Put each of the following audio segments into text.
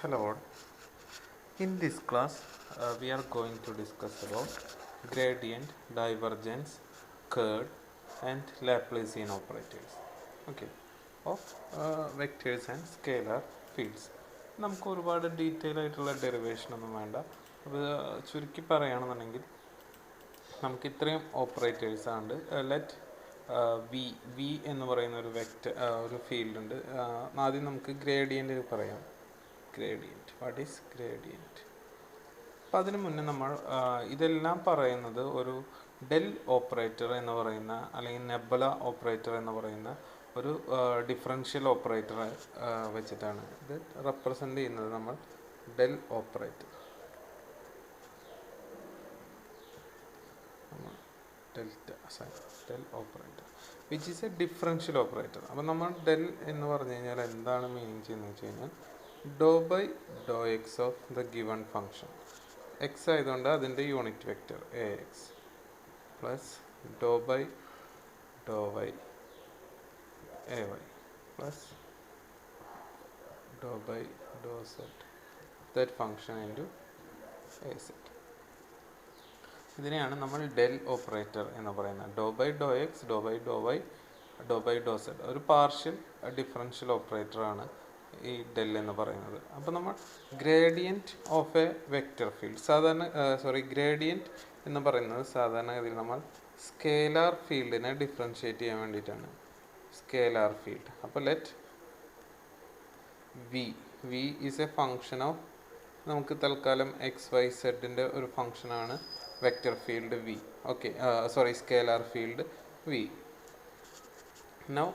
Hello all. In this class, we are going to discuss about gradient, divergence, curve, and laplacian operators. Okay, of vectors and scalar fields. നമുക്ക് ഒരുപാട് detail ആയിട്ടുള്ള derivation ഒന്നും വേണ്ട. അപ്പോൾ ചുരുക്കി പറയുകയാണെന്നുണ്ടെങ്കിൽ നമുക്ക് ഇത്രയും ഓപ്പറേറ്റേഴ്സ് ആണ്. ലെറ്റ് വി എന്ന് പറയുന്ന ഒരു വെക്റ്റർ ഒരു ഫീൽഡ് ഉണ്ട്. ആദ്യം നമുക്ക് ഗ്രേഡിയൻ്റ് പറയാം. Gradient, what is gradient? അപ്പം അതിനു മുന്നേ നമ്മൾ ഇതെല്ലാം പറയുന്നത് ഒരു ഡെൽ ഓപ്പറേറ്റർ എന്ന് പറയുന്ന അല്ലെങ്കിൽ നെബുല ഓപ്പറേറ്റർ എന്ന് പറയുന്ന ഒരു ഡിഫറൻഷ്യൽ ഓപ്പറേറ്റർ വെച്ചിട്ടാണ്. ഇത് റെപ്രസെൻ്റ് ചെയ്യുന്നത് നമ്മൾ del operator, del operator which is A differential operator. അപ്പം നമ്മൾ ഡെൽ എന്ന് പറഞ്ഞു കഴിഞ്ഞാൽ എന്താണ് മീനിങ് ചെയ്യുന്നത് വെച്ച് കഴിഞ്ഞാൽ do by Dr x of the given function. X ആയതുകൊണ്ട് അതിൻ്റെ unit vector a x plus Dr by Dr y a y plus Dr by Dr z that function into a z. ഇതിനെയാണ് നമ്മൾ del operator എന്ന് പറയുന്നത്. Do by Dr x, Dr by Dr y, Dr by Dr z ഒരു partial differential ഓപ്പറേറ്ററാണ് ഈ del എന്ന് പറയുന്നത്. അപ്പോൾ നമ്മൾ gradient of a vector field gradient എന്ന് പറയുന്നത് സാധാരണഗതിയിൽ നമ്മൾ സ്കേലാർ ഫീൽഡിനെ ഡിഫറൻഷ്യേറ്റ് ചെയ്യാൻ വേണ്ടിയിട്ടാണ്. Scalar field. അപ്പോൾ let v is a function of, നമുക്ക് തൽക്കാലം എക്സ് വൈ സെഡിൻ്റെ ഒരു ഫങ്ഷനാണ് vector field v. Okay, scalar field v. Now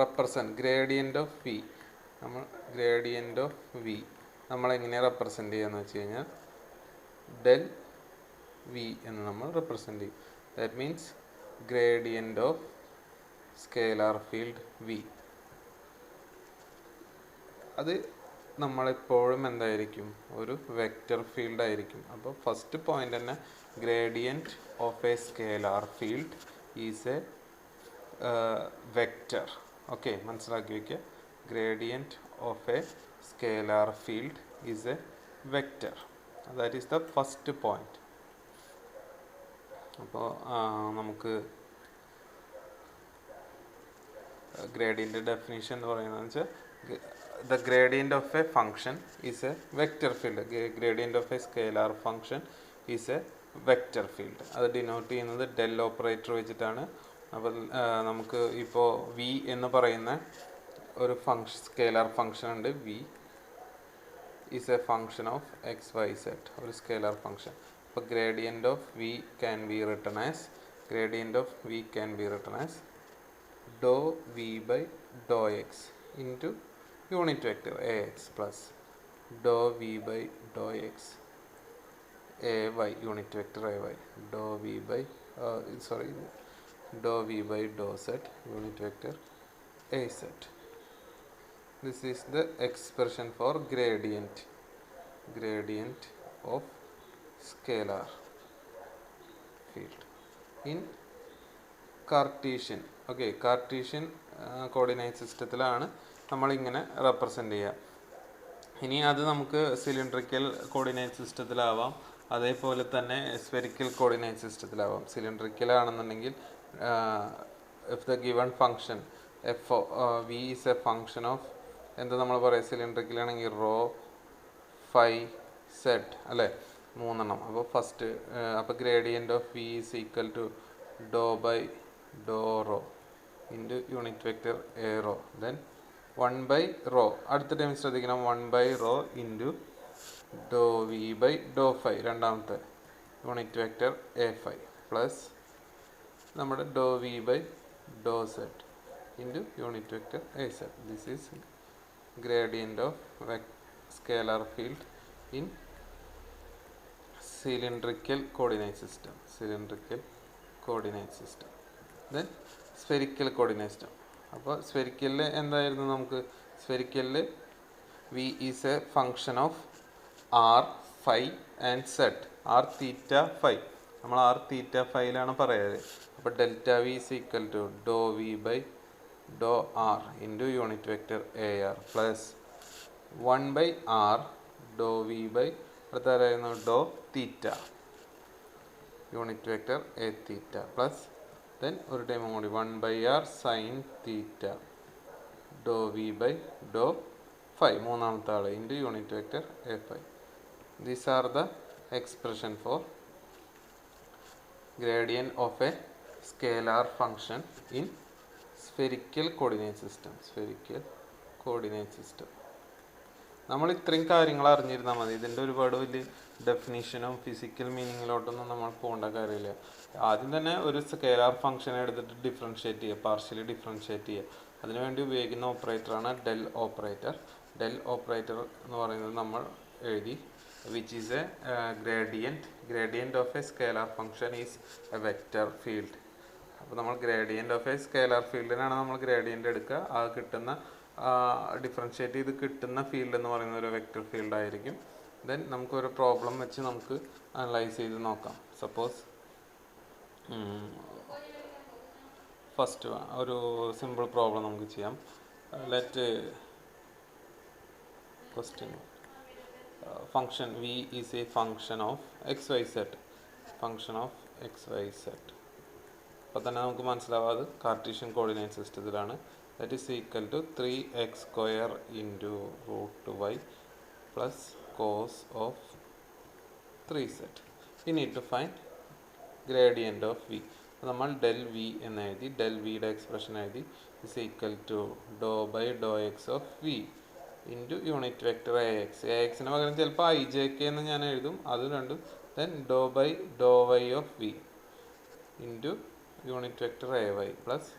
represent gradient of v. നമ്മൾ ഗ്രേഡിയൻ്റ് ഓഫ് വി നമ്മളെങ്ങനെ റെപ്രസെൻ്റ് ചെയ്യാന്ന് വെച്ച് കഴിഞ്ഞാൽ ഡെൽ വി എന്ന് നമ്മൾ റെപ്രസെൻ്റ് ചെയ്യും. That means gradient of scalar field v. അത് നമ്മളെപ്പോഴും എന്തായിരിക്കും? ഒരു വെക്റ്റർ ഫീൽഡ് ആയിരിക്കും. അപ്പോൾ ഫസ്റ്റ് പോയിന്റ് തന്നെ gradient of a scalar field is a vector. Okay, മനസ്സിലാക്കി വയ്ക്കുക. Gradient of a scalar field is a vector. That is the first point. അപ്പോൾ നമുക്ക് ഗ്രേഡിയൻ്റ് ഡെഫിനിഷൻ എന്ന് പറയുന്നത് വെച്ചാൽ the gradient of a function is a vector field. Gradient of a scalar function is a vector field. അത് denote ചെയ്യുന്നത് del operator വെച്ചിട്ടാണ്. അപ്പോൾ നമുക്ക് ഇപ്പോൾ വി എന്ന് പറയുന്ന ഒരു സ്കേലാർ ഫംഗ്ഷൻ ഉണ്ട്. V is a function of x y z, ഒരു സ്കേലാർ ഫംഗ്ഷൻ. അപ്പോൾ gradient of v can be written as doe v by Dr x into unit vector ax plus dou v by dou x ay unit vector ay dou v by dou v by dou z unit vector a z. This is the expression for gradient of scalar field in Cartesian. Okay, Cartesian coordinate systemത്തിലാണ് നമ്മളിങ്ങനെ represent ചെയ്യുക. ഇനി അത് നമുക്ക് cylindrical coordinate സിസ്റ്റത്തിലാവാം, അതേപോലെ തന്നെ spherical coordinate സിസ്റ്റത്തിലാവാം. Cylindrical ആണെന്നുണ്ടെങ്കിൽ if the given function f v is a function of എന്താ നമ്മൾ പറയുക, സിലിണ്ടറിക്കൽ ആണെങ്കിൽ റോ ഫൈ സെഡ് അല്ലേ, 3 എണ്ണം. അപ്പോൾ first gradient of v is equal to Dr by Dr rho into unit vector a rho, then 1 by rho. അടുത്ത time ശ്രദ്ധിക്കണം, 1 by rho into do v by Dr phi, രണ്ടാമത്തെ unit vector a phi plus നമ്മുടെ do v by Dr z into unit vector a z. This is gradient of scalar field in cylindrical coordinate system. Then spherical coordinate system. അപ്പോൾ സ്ഫെറിക്കലിൽ എന്തായിരുന്നു? നമുക്ക് സ്ഫെറിക്കലിൽ v is a function of r phi and z, r theta phi. നമ്മൾ r theta ഫൈയിലാണ് പറയാറ്. അപ്പോൾ delta v is equal to do v by Dr r into unit vector a r plus 1/r do v by അടുത്തായിരുന്നു do theta unit vector a theta plus then ഒരു time കൂടി 1/r sine theta do v by Dr phi മൂന്നാമത്തെ ആൾ into unit vector a phi. These are the expression for gradient of a scalar function in spherical coordinate system. നമ്മൾ ഇത്രയും കാര്യങ്ങൾ അറിഞ്ഞിരുന്നാൽ മതി. ഇതിൻ്റെ ഒരുപാട് വലിയ ഡെഫിനിഷനും ഫിസിക്കൽ മീനിങ്ങിലോട്ടൊന്നും നമ്മൾ പോകേണ്ട കാര്യമില്ല. ആദ്യം തന്നെ ഒരു സ്കെയിലാർ ഫംഗ്ഷനെ എടുത്തിട്ട് ഡിഫറൻഷ്യേറ്റ് ചെയ്യുക, പാർഷ്യലി ഡിഫറൻഷ്യേറ്റ് ചെയ്യുക. അതിനുവേണ്ടി ഉപയോഗിക്കുന്ന ഓപ്പറേറ്ററാണ് ഡെൽ ഓപ്പറേറ്റർ. ഡെൽ ഓപ്പറേറ്റർ എന്ന് പറയുന്നത് നമ്മൾ എഴുതി, which is a gradient of a scalar function is a vector field. അപ്പോൾ നമ്മൾ ഗ്രേഡിയൻ്റ് ഓഫ് എ സ്കെയിലാർ ഫീൽഡിനാണ് നമ്മൾ ഗ്രേഡിയൻ്റ് എടുക്കുക. ആ കിട്ടുന്ന ഡിഫറൻഷ്യേറ്റ് ചെയ്ത് കിട്ടുന്ന ഫീൽഡ് എന്ന് പറയുന്നത് ഒരു വെക്റ്റർ ഫീൽഡ് ആയിരിക്കും. ദെൻ നമുക്കൊരു പ്രോബ്ലം വെച്ച് നമുക്ക് അനലൈസ് ചെയ്ത് നോക്കാം. സപ്പോസ് ഫസ്റ്റ് ഒരു സിമ്പിൾ പ്രോബ്ലം നമുക്ക് ചെയ്യാം. Let question function v is a function of xyz. അപ്പോൾ തന്നെ നമുക്ക് മനസ്സിലാവാതെ കാർട്ടീഷ്യൻ കോർഡിനേറ്റ് സിസ്റ്റത്തിലാണ്. That is equal to 3x² into √y plus cos of 3z. We need to find gradient of v. നമ്മൾ del v എന്ന് എഴുതി, del വിയുടെ expression എഴുതി, is equal to Dr by Dr x of v into unit vector a x. A എക്സിന് പകരം ചിലപ്പോൾ I j k എന്ന് ഞാൻ എഴുതും, അത് രണ്ടും. Then Dr by Dr y of v into unit vector a y plus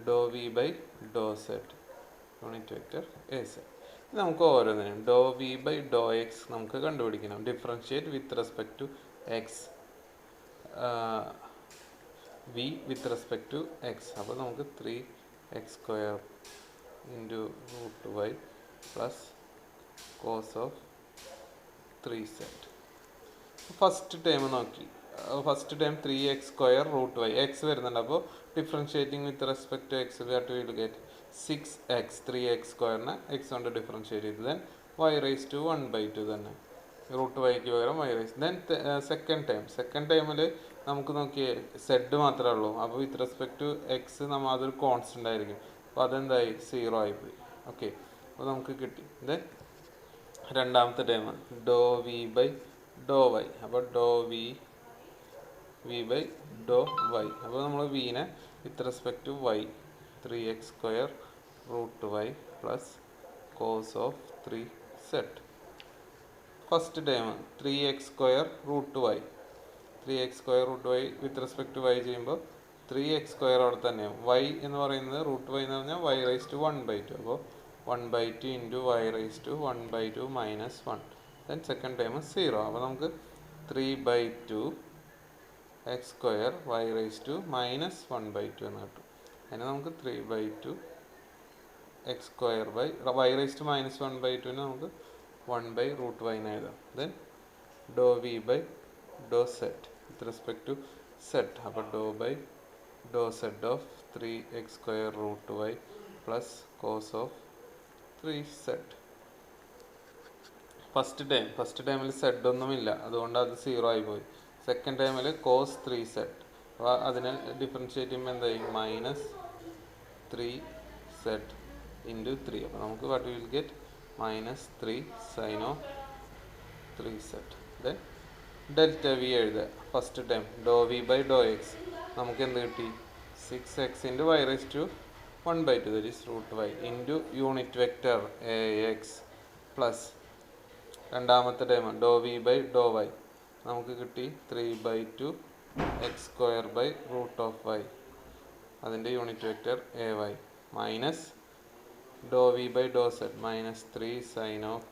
do v by Dr z unit vector a z. നമുക്ക് ഓരോന്നിനും do v by Dr x നമുക്ക് കണ്ടുപിടിക്കണം. Differentiate with respect to x, v with respect to x. അപ്പോൾ നമുക്ക് 3x² into √y plus cos of 3z. First time നോക്കി, first time 3x² √y x വരുന്നുണ്ട്. അപ്പോൾ differentiating with respect to x V two get 6x. 3x² x കൊണ്ട് differentiate ചെയ്ത് then y⁻² തന്നെ √yക്ക് പകരം y. Then second ടൈമിൽ നമുക്ക് നോക്കിയേ സെഡ് മാത്രമേ ഉള്ളൂ. അപ്പോൾ വിത്ത് റെസ്പെക്ട് ടു എക്സ് നമ്മൾ അതൊരു കോൺസ്റ്റൻ്റ് ആയിരിക്കും. അപ്പോൾ അതെന്തായി 0 ആയിപ്പോയി. ഓക്കെ, അപ്പോൾ നമുക്ക് കിട്ടി. ദെൻ രണ്ടാമത്തെ time Dr v by Dr y. അപ്പോൾ doe v by Dr y. അപ്പോൾ നമ്മൾ വിനെ with respect to y 3x² √y plus cos of 3z. First time 3x² √y. 3x² √y with respect to y ചെയ്യുമ്പോൾ 3x² അവിടെ തന്നെ. y എന്ന് പറയുന്നത് √y എന്ന് പറഞ്ഞാൽ y⁻². അപ്പോൾ 1/2 into y⁻² -1. Then second time 0. അപ്പോൾ നമുക്ക് 3/2 x² y⁻² -1/2 എന്ന് കിട്ടും. അതിന് നമുക്ക് 3/2 x² y⁻² നമുക്ക് 1/√y എന്ന് എഴുതാം. Then Dr v by Dr z with respect to z. അപ്പോൾ do by Dr z of 3x² √y plus cos of 3z. First ടൈമിൽ സെഡ് ഒന്നുമില്ല, അതുകൊണ്ട് അത് 0 ആയി പോയി. സെക്കൻഡ് ടൈമിൽ കോസ് 3z. അപ്പോൾ അതിനെ ഡിഫറൻഷ്യേറ്റ് ചെയ്യുമ്പോൾ എന്തായി -3z ഇൻറ്റു 3. അപ്പോൾ നമുക്ക് what will get -3 sine of 3z. Then delta v എഴുതുക. First time Dr v by Dr x നമുക്ക് എന്ത് കിട്ടി? 6x into y⁻² 1/2 that is √y into unit vector a x plus രണ്ടാമത്തെ time Dr v by Dr y നമുക്ക് കിട്ടി 3/2 x² by √y. അതിൻ്റെ unit vector a y minus do v by Dr z -3 sine of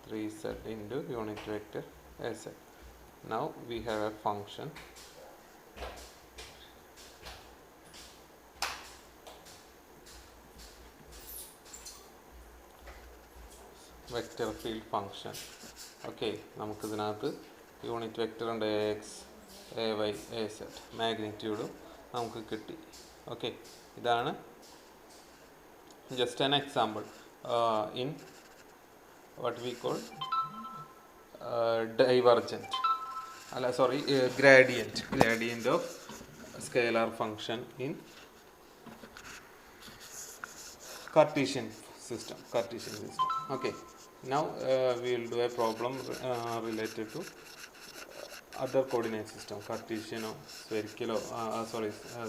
3z into unit vector a set. Now we have a function vector field function. Okay, നമുക്കിതിനകത്ത് unit vector ഉണ്ട് a x a y a z, മാഗ്നിറ്റ്യൂഡും നമുക്ക് കിട്ടി. Okay, ഇതാണ് just an example. In what we call divergent. Gradient of scalar function in Cartesian system. Okay. Now we will do a problem related to other coordinate system. Cartesian or spherical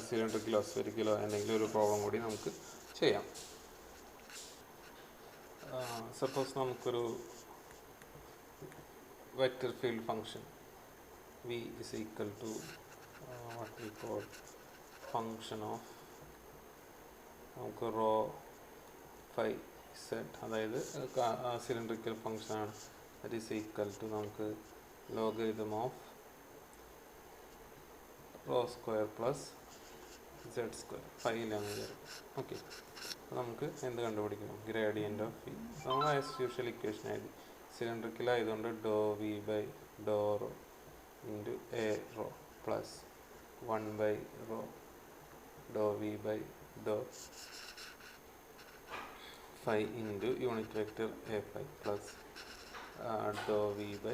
cylindrical or spherical എന്തെങ്കിലും ഒരു problem കൂടി നമുക്ക് ചെയ്യാം. Suppose നമുക്കൊരു vector field function v is equal to what we call function of നമുക്ക് rho phi z, അതായത് cylindrical function ആണ്. that is equal to നമുക്ക് logarithm of rho square plus z square ഫൈയിലാണ് വിചാരിക്കും. ഓക്കെ, നമുക്ക് എന്ത് കണ്ടുപിടിക്കണം? Gradient of v. നമ്മൾ ആസ് യൂഷ്വൽ ഇക്വേഷൻ ആയത് സിലിണ്ടറിക്കൽ ആയതുകൊണ്ട് do v by Dr rho into a rho plus 1 by rho do v by do phi into unit vector a phi plus dou v by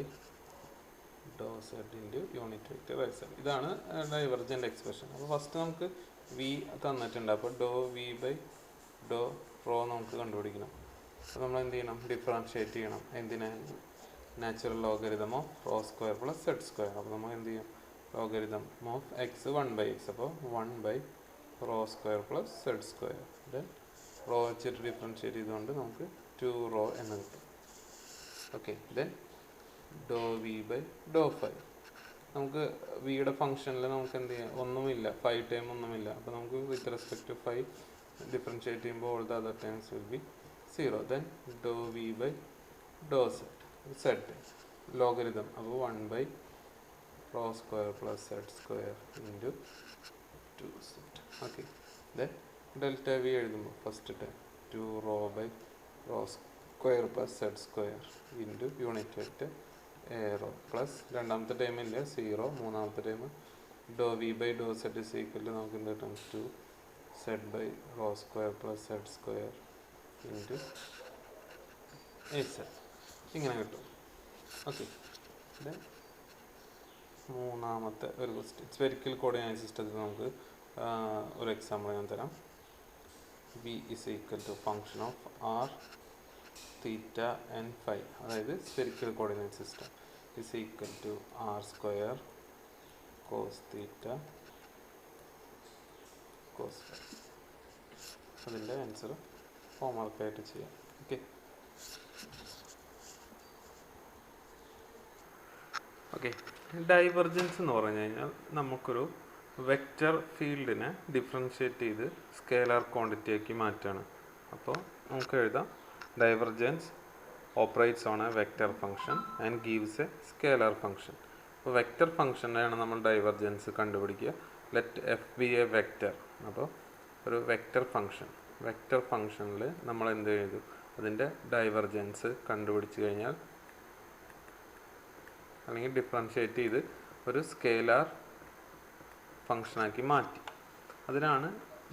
dou z into unit vector a z. ഇതാണ് divergent expression. അപ്പോൾ first നമുക്ക് v തന്നിട്ടുണ്ട്. അപ്പോൾ doe v by Dr rho നമുക്ക് കണ്ടുപിടിക്കണം. അപ്പോൾ നമ്മൾ എന്ത് ചെയ്യണം? ഡിഫറൻഷിയേറ്റ് ചെയ്യണം. എന്തിനാ? Natural logarithm of rho square plus z square. അപ്പോൾ നമ്മൾ എന്ത് ചെയ്യും? Logarithm of x 1 by x. അപ്പോൾ 1 by rho square plus z square. Then rho വെച്ചിട്ട് ഡിഫറൻഷിയേറ്റ് ചെയ്തുകൊണ്ട് നമുക്ക് 2 റോ എന്ന് കിട്ടും. Okay, then Dr v by Dr phi. നമുക്ക് വിയുടെ ഫംഗ്ഷനിൽ നമുക്ക് എന്ത് ചെയ്യാം? ഒന്നുമില്ല, 5 ടൈം ഒന്നുമില്ല. അപ്പോൾ നമുക്ക് വിത്ത് റെസ്പെക്ട് ടു 5 ഡിഫറൻഷിയേറ്റ് ചെയ്യുമ്പോൾ all the other times will be 0. Then Dr v by Dr z logarithm. അപ്പോൾ 1 by rho square plus z square into 2z. Okay, then delta v എഴുതുമ്പോൾ first time 2 rho by rho square plus z square into unit vector a rho plus രണ്ടാമത്തെ ടൈമില്ല 0, മൂന്നാമത്തെ time Dr v by Dr z is equal to നമുക്ക് എന്ത് കിട്ടും? 2 z by rho square plus z square into a z. ഇങ്ങനെ കിട്ടും. Okay, then മൂന്നാമത്തെ ഒരു ക്വസ്റ്റ്യൻ സ്ഫെറിക്കൽ കോർഡിനേറ്റ് സിസ്റ്റത്തിൽ നമുക്ക് ഒരു എക്സാമ്പിൾ ഞാൻ തരാം. v is equal to function of r, theta and phi. അതായത് spherical coordinate system is equal to r square cos theta cos phi. അതിൻ്റെ ആൻസർ ഹോംവർക്കായിട്ട് ചെയ്യാം. ഓക്കെ ഓക്കെ ഡൈവർജൻസ് എന്ന് പറഞ്ഞു കഴിഞ്ഞാൽ നമുക്കൊരു വെക്റ്റർ ഫീൽഡിനെ ഡിഫറൻഷിയേറ്റ് ചെയ്ത് സ്കേലാർ ക്വാണ്ടിറ്റി ആക്കി മാറ്റാണ്. അപ്പോൾ നമുക്ക് എഴുതാം divergence operates on A vector function and gives A scalar function. അപ്പോൾ വെക്റ്റർ ഫംഗ്ഷനാണ് നമ്മൾ ഡൈവർജൻസ് കണ്ടുപിടിക്കുക. Let F B A vector. അപ്പോൾ ഒരു വെക്റ്റർ ഫംഗ്ഷനിൽ നമ്മൾ എന്ത് ചെയ്തു? അതിൻ്റെ ഡൈവർജൻസ് കണ്ടുപിടിച്ച് കഴിഞ്ഞാൽ അല്ലെങ്കിൽ ഡിഫറൻഷിയേറ്റ് ചെയ്ത് ഒരു സ്കേലാർ ഫംഗ്ഷനാക്കി മാറ്റി. അതിനാണ്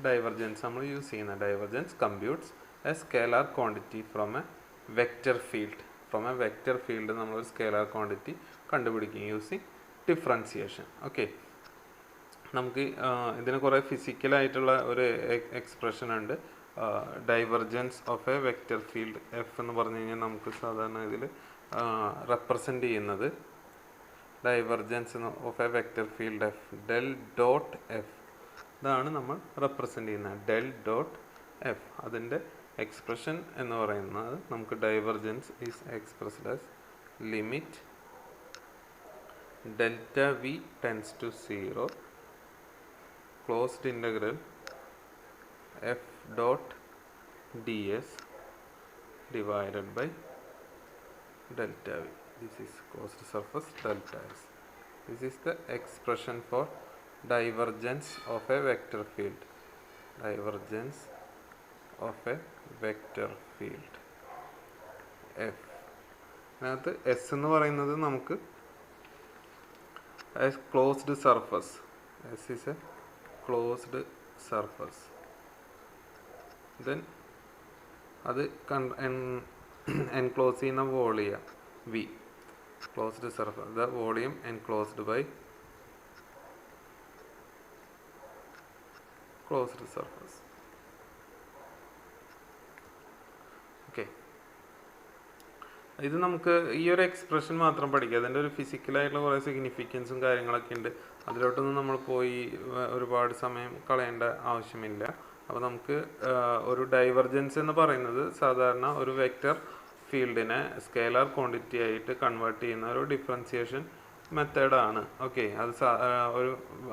ഡൈവർജൻസ് നമ്മൾ യൂസ് ചെയ്യുന്നത്. Divergence computes a scalar quantity from a vector field. നമ്മളൊരു സ്കേലാർ ക്വാണ്ടിറ്റി കണ്ടുപിടിക്കും യൂസിങ് ഡിഫറൻസിയേഷൻ. ഓക്കെ, നമുക്ക് ഇതിന് കുറേ ഫിസിക്കലായിട്ടുള്ള ഒരു എക്സ്പ്രഷൻ ഉണ്ട്. Divergence of a vector field f എന്ന് പറഞ്ഞു കഴിഞ്ഞാൽ നമുക്ക് സാധാരണ ഇതിൽ റെപ്രസെൻ്റ് ചെയ്യുന്നത് divergence of a vector field f del dot f. ഇതാണ് നമ്മൾ റെപ്രസെൻ്റ് ചെയ്യുന്നത്, ഡെൽ ഡോട്ട് എഫ്. അതിൻ്റെ എക്സ്പ്രഷൻ എന്ന് പറയുന്നത് നമുക്ക് divergence is expressed as limit delta v tense to 0 closed integral f dot d s divided by delta v. This is closed surface delta s. This is the expression for divergence of a vector field. Divergence of a vector field f. അതിനകത്ത് s എന്ന് പറയുന്നത് നമുക്ക് as closed surface. S is a closed surface. Then അത് enclose ചെയ്യുന്ന volume v, closed surface, the volume enclosed by closed surface. Okay, ഇത് നമുക്ക് ഈ ഒരു എക്സ്പ്രഷൻ മാത്രം പഠിക്കുക. അതിൻ്റെ ഒരു ഫിസിക്കലായിട്ടുള്ള കുറേ സിഗ്നിഫിക്കൻസും കാര്യങ്ങളൊക്കെ ഉണ്ട്. അതിലോട്ടൊന്നും നമ്മൾ പോയി ഒരുപാട് സമയം കളയേണ്ട ആവശ്യമില്ല. അപ്പോൾ നമുക്ക് ഒരു ഡൈവർജൻസ് എന്ന് പറയുന്നത് സാധാരണ ഒരു വെക്റ്റർ ഫീൽഡിനെ സ്കേലാർ ക്വാണ്ടിറ്റി ആയിട്ട് കൺവേർട്ട് ചെയ്യുന്ന ഒരു ഡിഫറൻസിയേഷൻ മെത്തേഡാണ്. ഓക്കെ, അത് ഒരു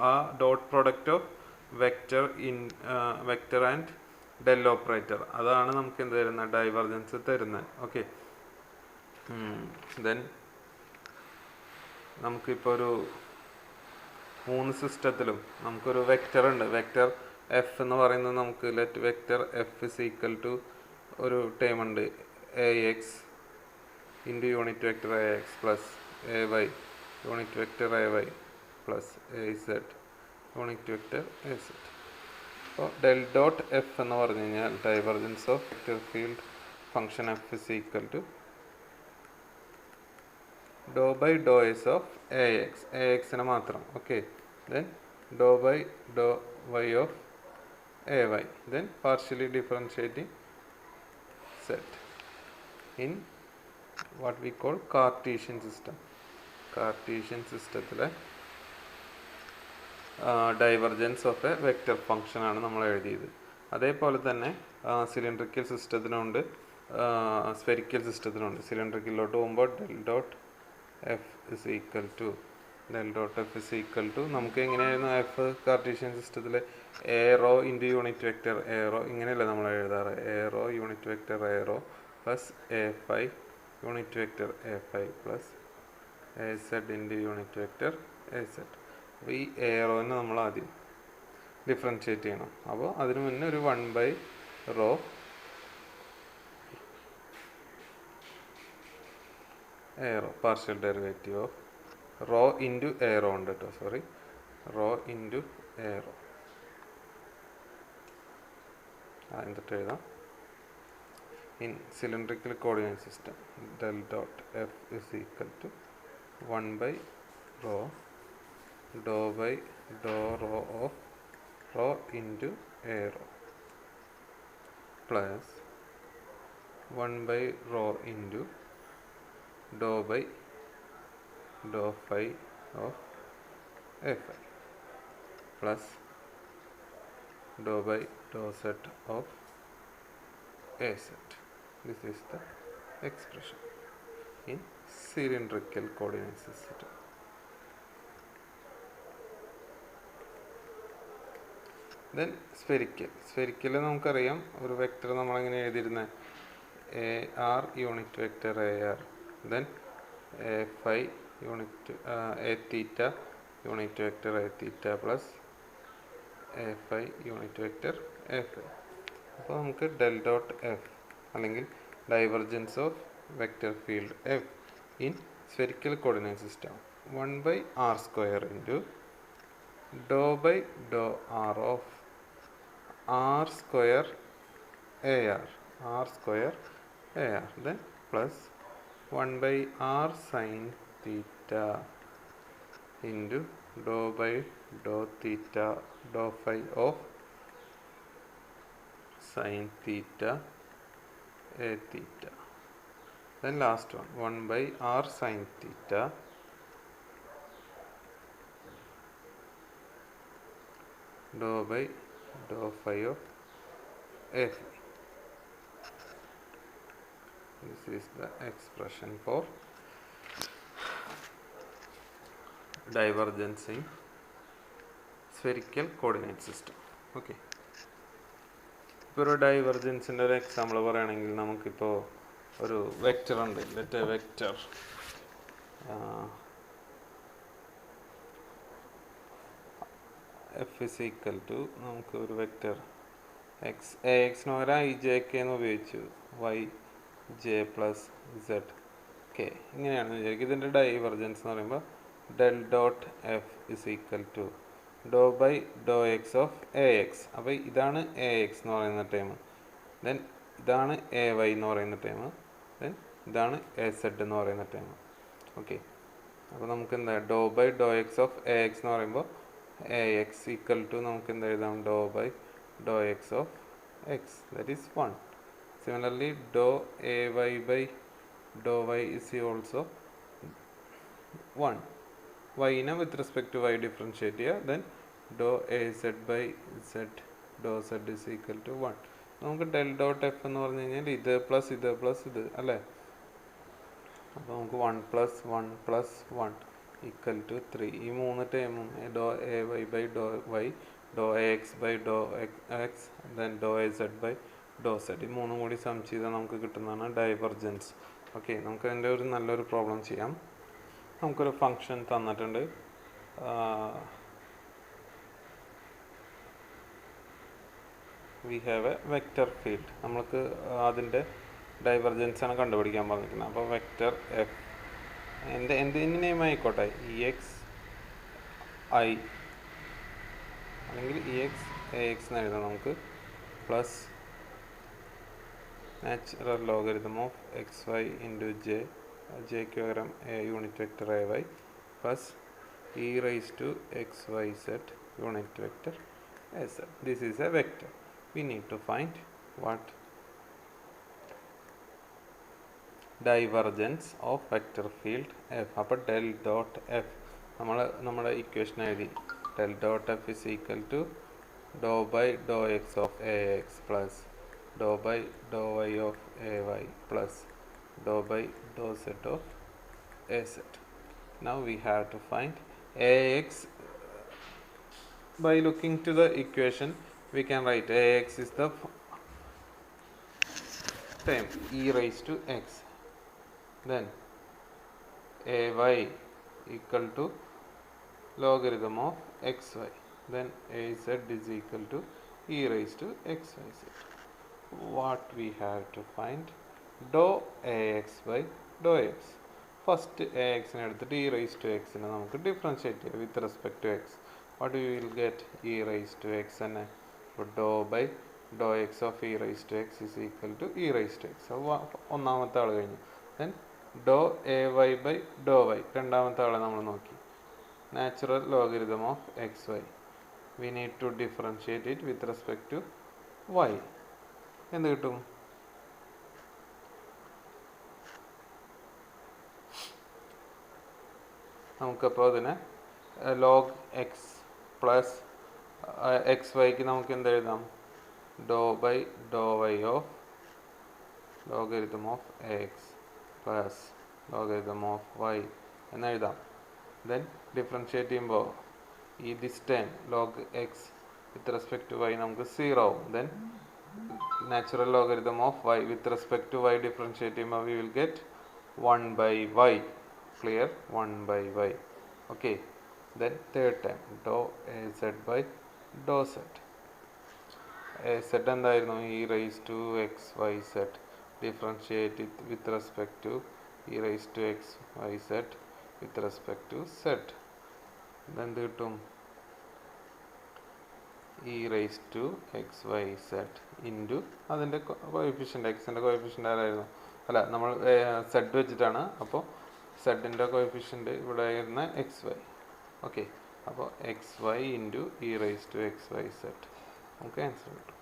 ആ dot product of vector and del operator, അതാണ് നമുക്ക് എന്ത് തരുന്നത്, ഡൈവർജൻസ് തരുന്നത്. ഓക്കെ, ദെൻ നമുക്കിപ്പോൾ ഒരു 3 സിസ്റ്റത്തിലും നമുക്കൊരു വെക്റ്റർ ഉണ്ട്. വെക്റ്റർ എഫ് എന്ന് പറയുന്നത് നമുക്ക് let vector f is equal to ഒരു ടേം ഉണ്ട്, a x into unit vector a x plus a y unit vector a y plus a z unit vector a z. അപ്പോൾ del dot f എന്ന് പറഞ്ഞു കഴിഞ്ഞാൽ divergence of vector field function f is equal to Dr by doe s of a x, a എക്സിന് മാത്രം. Okay, then Dr by Dr y of a y, then partially differentiating set in what we call Cartesian system. Cartesian സിസ്റ്റത്തിലെ divergence of a vector ഫംഗ്ഷനാണ് നമ്മൾ എഴുതിയത്. അതേപോലെ തന്നെ cylindrical സിസ്റ്റത്തിനുണ്ട്, spherical സിസ്റ്റത്തിനുണ്ട്. സിലിണ്ടറിക്കലിലോട്ട് പോകുമ്പോൾ del dot f is equal to നമുക്ക് എങ്ങനെയായിരുന്നു എഫ് കാർട്ടീഷ്യൻ സിസ്റ്റത്തിൽ a rho into unit vector a rho, ഇങ്ങനെയല്ല നമ്മൾ എഴുതാറ്, a rho unit vector a rho plus a phi unit vector a phi plus a z into unit vector a z. അപ്പോൾ ഈ A റോനെ നമ്മൾ ആദ്യം differentiate ചെയ്യണം. അപ്പോൾ അതിന് മുന്നേ ഒരു 1 by rho a rho partial derivative of rho into a rho ഉണ്ട് കേട്ടോ, sorry, rho into a rho. എന്നിട്ട് എഴുതാം, in cylindrical coordinate system del dot f is equal to 1 by rho Dr by Dr rho of rho into a rho plus 1 by rho into Dr by Dr phi of a phi plus Dr by Dr z of a z. This is the expression in cylindrical coordinate system. Then spherical നമുക്കറിയാം, ഒരു vector നമ്മളെങ്ങനെ എഴുതിയിരുന്നത്, a r unit vector a r, then a phi unit a theta unit vector a theta plus a phi unit vector a phi. അപ്പോൾ നമുക്ക് del dot f അല്ലെങ്കിൽ divergence of vector field f in spherical coordinate system 1 by r square into Dr by Dr r of r square a r then plus 1 by r sine theta into Dr by Dr theta dou phi of sine theta A theta. Then last one 1 by r sin theta dou by dou phi of a phi. This is the expression for divergence in spherical coordinate system. Okay. ഇപ്പോൾ ഒരു ഡൈവർജൻസിൻ്റെ ഒരു example പറയുകയാണെങ്കിൽ നമുക്കിപ്പോൾ ഒരു vector ഉണ്ട്, let vector f is equal to നമുക്ക് ഒരു vector X a എക്സിന് പകരം ഐ ജെ കെ എന്ന് ഉപയോഗിച്ചു, y j plus z k ഇങ്ങനെയാണെന്ന് വിചാരിക്കും. ഇതിൻ്റെ ഡൈവർജൻസ് എന്ന് പറയുമ്പോൾ del dot f is equal to Dr by Dr x of a x. അപ്പോൾ ഇതാണ് എ എക്സ് എന്ന് പറയുന്ന ടൈം, ദെൻ ഇതാണ് എ വൈ എന്ന് പറയുന്ന ടൈം, ദെൻ ഇതാണ് എ സെഡ് എന്ന് പറയുന്ന ടൈം. ഓക്കെ, അപ്പോൾ നമുക്ക് എന്താ dou by Dr x of a x എന്ന് പറയുമ്പോൾ എ എക്സ് ഈക്വൽ ടു നമുക്ക് എന്താ എഴുതാം, dou by Dr x of x, that is 1. Similarly dou a y by Dr y is also 1. വൈനെ with respect to y differentiate ചെയ്യുക, then dou a z by z dou z is equal to 1. നമുക്ക് del dot f എന്ന് പറഞ്ഞു കഴിഞ്ഞാൽ ഇത് plus ഇത് plus ഇത് അല്ലേ. അപ്പോൾ നമുക്ക് 1 + 1 + 1 ഈക്വൽ ടു 3. ഈ 3 ടൈമും dou a y by Dr y, dou a x by Dr x, then dou a z by Dr z, ഈ 3 കൂടി സം ചെയ്താൽ നമുക്ക് കിട്ടുന്നതാണ് ഡൈവർജൻസ്. ഓക്കെ, നമുക്ക് അതിൻ്റെ ഒരു നല്ലൊരു പ്രോബ്ലം ചെയ്യാം. നമുക്കൊരു ഫംഗ്ഷൻ തന്നിട്ടുണ്ട്. We have a vector field. നമുക്ക് അതിൻ്റെ ഡൈവർജൻസ് ആണ് കണ്ടുപിടിക്കാൻ പറഞ്ഞിരിക്കുന്നത്. അപ്പോൾ വെക്റ്റർ എഫ് എന്തിന് നെയിം ആയിക്കോട്ടെ, ഇ എക്സ് ഐ അല്ലെങ്കിൽ ഇ എക്സ് എ എക്സ് എന്ന് എഴുതാം നമുക്ക്, plus natural logarithm of x y into j, ജെക്ക് പകരം a unit vector a y, plus e raise to x y z unit vector a z. This is a vector. We need to find what divergence of vector field f. അപ്പോൾ del dot f നമ്മുടെ equation എഴുതി, del dot f is equal to dou by dou x of ax plus dou by dou y of ay plus dou by dou z of az. Now we have to find ax. By looking to the equation, we can write ax is the term e raised to x, then ay equal to logarithm of xy, then az is equal to e raised to xyz. What we have to find? Dou ax by dou x. First ax നെ എടുത്തിട്ട് e raised to x നെ നമുക്ക് differentiate ചെയ്യാം with respect to x. What we will get? E raised to x തന്നെ. Dou by Dr x of e raise to x is equal to e raise to x. ഒന്നാമത്തെ ആൾ കഴിഞ്ഞു. Then dou a y by Dr y, രണ്ടാമത്തെ ആളെ നമ്മൾ നോക്കി. Natural logarithm of x y, we need to differentiate it with respect to y. എന്ത് കിട്ടും? നമുക്കപ്പോൾ അതിനെ ലോഗ് എക്സ് പ്ലസ് എക്സ് വൈക്ക് നമുക്ക് എന്ത് എഴുതാം? Dou by Dr y of logarithm of x plus logarithm of y എന്ന് എഴുതാം. ദെൻ ഡിഫറൻഷിയേറ്റ് ചെയ്യുമ്പോൾ ഈ this time log x with respect to y നമുക്ക് 0 ആവും. Then natural logarithm of y with respect to y differentiate ചെയ്യുമ്പോൾ we will get 1 by y. Clear? 1 by y. Okay. Then third time dou az by dou z. Az എന്തായിരുന്നു? e raised to x y z. Differentiate it with respect to e raised to x y z with respect to z. Then കിട്ടും e raised to x y z into അതിൻ്റെ coefficient, എക്സിൻ്റെ coefficient ആരായിരുന്നു? അല്ല, നമ്മൾ Z വെച്ചിട്ടാണ്. അപ്പോൾ സെഡിൻ്റെ coefficient ഇവിടെ ആയിരുന്ന എക്സ് വൈ. ഓക്കെ, അപ്പോൾ x y into e raise to x y z നമുക്ക് ആൻസർ കിട്ടും.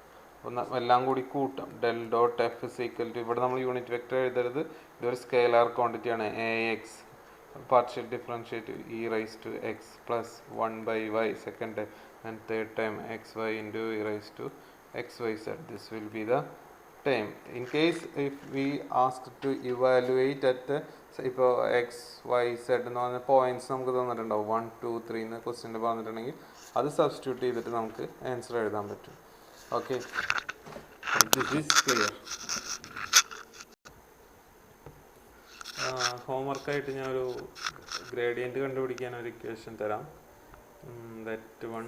അപ്പോൾ എല്ലാം കൂടി കൂട്ടാം. Del dot f is equal to, ഇവിടെ നമ്മൾ യൂണിറ്റ് വെക്ടർ എഴുതരുത്, ഇതൊരു സ്കെയിലാർ ക്വാണ്ടിറ്റിയാണ്. A x partial differentiate e raise to x plus 1 by y second time, and third time x y into e raise to x y z. This will be the time. In case if we asked to evaluate at ഇപ്പോൾ X y Z എന്ന് പറഞ്ഞ points നമുക്ക് തന്നിട്ടുണ്ടാവും, 1 2 3 എന്ന് ക്വസ്റ്റ്യനിൽ പറഞ്ഞിട്ടുണ്ടെങ്കിൽ അത് substitute ചെയ്തിട്ട് നമുക്ക് ആൻസർ എഴുതാൻ പറ്റും. Okay, this is clear. ഹോംവർക്കായിട്ട് ഞാനൊരു ഗ്രേഡിയൻറ്റ് കണ്ടുപിടിക്കാൻ ഒരു ഇക്വേഷൻ തരാം. That one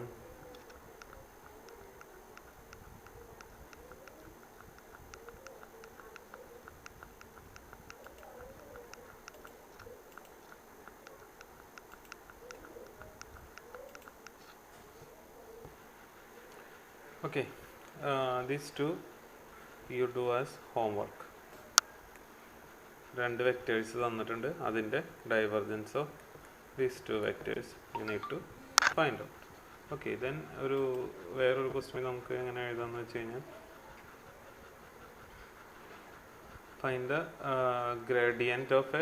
okay, these two you do as homework. രണ്ട് വെക്റ്റേഴ്സ് തന്നിട്ടുണ്ട്, അതിൻ്റെ divergence of these two vectors you need to find out. Okay, then വേറൊരു ക്വസ്റ്റ്യൻ നമുക്ക് എങ്ങനെ എഴുതാമെന്ന് വെച്ച് കഴിഞ്ഞാൽ, find the gradient of a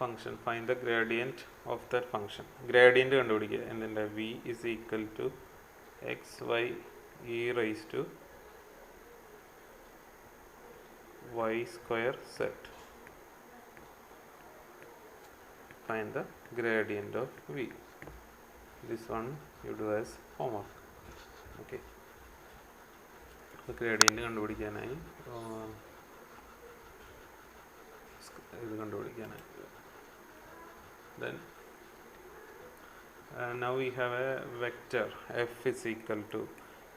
function. Find the gradient of that function. Gradient കണ്ടുപിടിക്കുക. എന്തിൻ്റെ? v is equal to x y e raised to y square z. Find the gradient of v. This one you do as homework. Okay. Gradient കണ്ടുപിടിക്കാനായി ഇത് കണ്ടുപിടിക്കാനായി then now we have a vector f is equal to,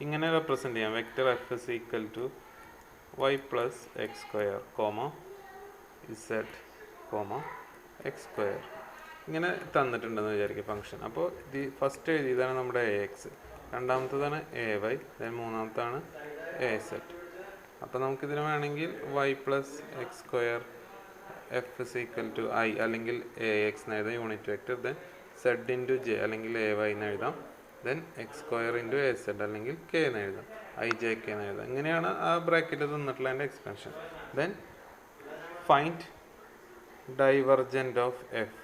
ഇങ്ങനെ represent ചെയ്യാം, vector f is equal to y plus x square comma z comma x square ഇങ്ങനെ തന്നിട്ടുണ്ടെന്ന് വിചാരിക്കുക function. അപ്പോൾ ഇത് first എഴുതിയതാണ് നമ്മുടെ ax, രണ്ടാമത്തതാണ് ay, then മൂന്നാമത്താണ് az. അപ്പോൾ നമുക്കിതിന് വേണമെങ്കിൽ y plus x square f is equal to i അല്ലെങ്കിൽ എ എക്സ് എന്ന് എഴുതാം unit vector, then z into j അല്ലെങ്കിൽ എ വൈ എന്ന് എഴുതാം, then x square into a z അല്ലെങ്കിൽ കെ എന്ന് എഴുതാം, ഐ ജെ കെ എന്ന് എഴുതാം. ഇങ്ങനെയാണ് ആ ബ്രാക്കറ്റ് തന്നിട്ടുള്ള അതിൻ്റെ expansion. Then find divergent of F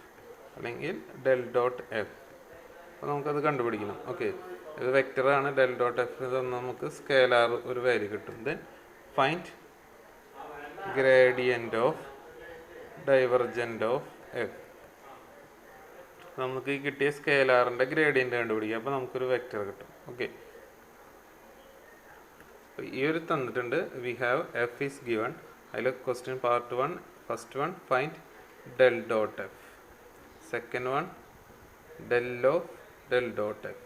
അല്ലെങ്കിൽ ഡെൽ ഡോട്ട് എഫ്. അപ്പോൾ നമുക്കത് കണ്ടുപിടിക്കണം. ഓക്കെ, ഇത് വെക്റ്ററാണ്, ഡെൽ ഡോട്ട് എഫ് തന്നാൽ നമുക്ക് സ്കേലാർ ഒരു വാല്യൂ കിട്ടും. Then find gradient of divergent of F. നമുക്ക് ഈ കിട്ടിയ സ്കേലാറിൻ്റെ ഗ്രേഡിയൻ്റ് കണ്ടുപിടിക്കുക. അപ്പോൾ നമുക്കൊരു വെക്റ്റർ കിട്ടും. ഓക്കെ, ഈ ഒരു തന്നിട്ടുണ്ട്, we have f is given. അതിൽ question part 1, first one find del dot f, second one del of del dot f,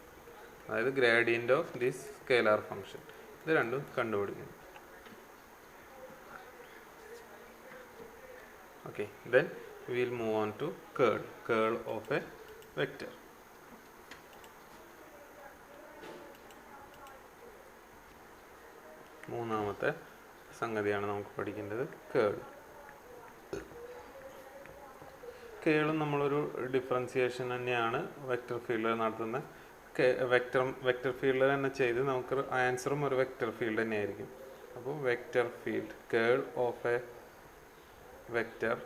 അതായത് gradient of this scalar function. ഇത് രണ്ടും കണ്ടുപിടിക്കണം. Okay, then we will move on to curl of a vector. മൂന്നാമത്തെ സംഗതിയാണ് നമുക്ക് പഠിക്കേണ്ടത് കേളും നമ്മളൊരു differentiation തന്നെയാണ് വെക്റ്റർ ഫീൽഡ് നടത്തുന്നത്. വെക്റ്റർ ഫീൽഡ് തന്നെ ചെയ്ത് നമുക്ക് ആൻസറും ഒരു വെക്റ്റർ ഫീൽഡ് തന്നെയായിരിക്കും. അപ്പോൾ vector field curl of a vector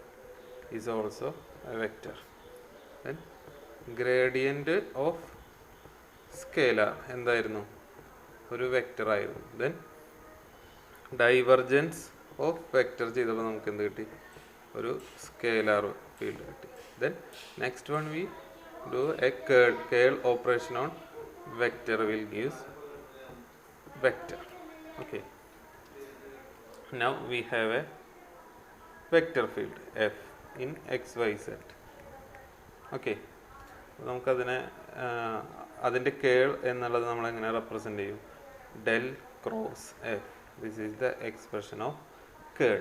is also a vector. Then gradient of scalar എന്തായിരുന്നു? ഒരു വെക്റ്റർ ആയിരുന്നു. Then divergence of vector ചെയ്തപ്പോൾ നമുക്ക് എന്ത് കിട്ടി? ഒരു സ്കേലാർ ഫീൽഡ് കിട്ടി. Then next one we do a curl operation on vector will gives vector. Okay, now we have a vector field f in x y z. Okay, നമുക്കതിനെ അതിൻ്റെ curl എന്നുള്ളത് നമ്മളെങ്ങനെ റെപ്രസെൻ്റ് ചെയ്യും? Del cross f. This is the expression of curl.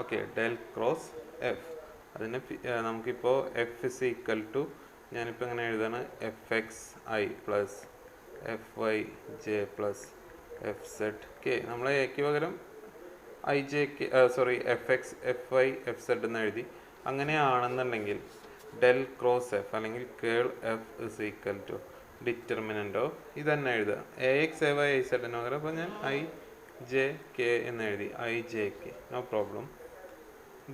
Okay, del cross f. അതിന് നമുക്കിപ്പോൾ f is equal to, ഞാനിപ്പോൾ എങ്ങനെ എഴുതാണ്, f x i plus f y j plus f z k. നമ്മൾ എക്ക് പകരം i j k f x f y f z എന്ന് എഴുതി. അങ്ങനെയാണെന്നുണ്ടെങ്കിൽ ഡെൽ ക്രോസ് എഫ് അല്ലെങ്കിൽ curl f is equal to determinant of ഇത് തന്നെ എഴുതുക, a x a y i സെഡിന് പകരം അപ്പോൾ ഞാൻ ഐ ജെ കെ എന്ന് എഴുതി, i j k, no problem.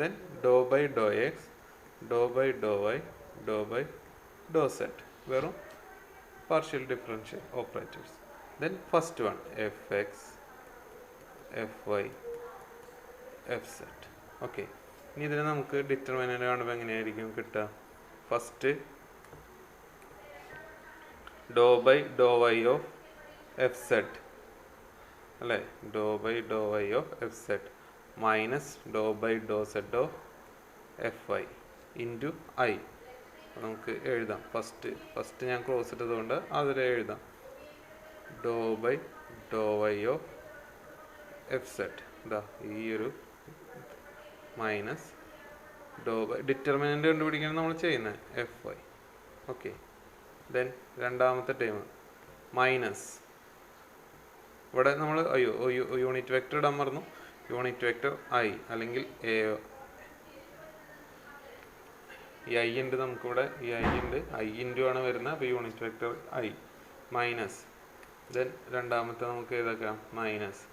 Then Dr by Dr x, Dr by Dr y, Dr by Dr z, വെറും partial differential operators. Then first one f x f y f z. Okay, ഇനി ഇതിനെ നമുക്ക് determinant കാണുമ്പോൾ എങ്ങനെയായിരിക്കും കിട്ടുക? First dou by Dr y of f z അല്ലേ, dou by Dr y of f z minus Dr by Dr z of f y into i. നമുക്ക് എഴുതാം. First ഞാൻ ക്ലോസ് ഇട്ടതുകൊണ്ട് അതിൽ എഴുതാം, dou by Dr y of f z, ഇതാ ഈ ഒരു മൈനസ് ഡോ ബൈ ഡിറ്റർമിനൻ്റ് കണ്ടുപിടിക്കണം നമ്മൾ ചെയ്യുന്നത് എഫ് വൈ. ഓക്കെ, ദെൻ രണ്ടാമത്തെ ടൈം മൈനസ്, ഇവിടെ നമ്മൾ യൂണിറ്റ് വെക്റ്റർ ഇടാൻ മറന്നു, യൂണിറ്റ് വെക്റ്റർ ഐ അല്ലെങ്കിൽ എ. ഈ ഐ ഉണ്ട് നമുക്കിവിടെ, ഈ ഐ ഉണ്ട്, ഐ ഇൻറ്റു ആണ് വരുന്നത്. അപ്പോൾ unit vector i minus then രണ്ടാമത്തെ നമുക്ക് ഏതാക്കാം, മൈനസ്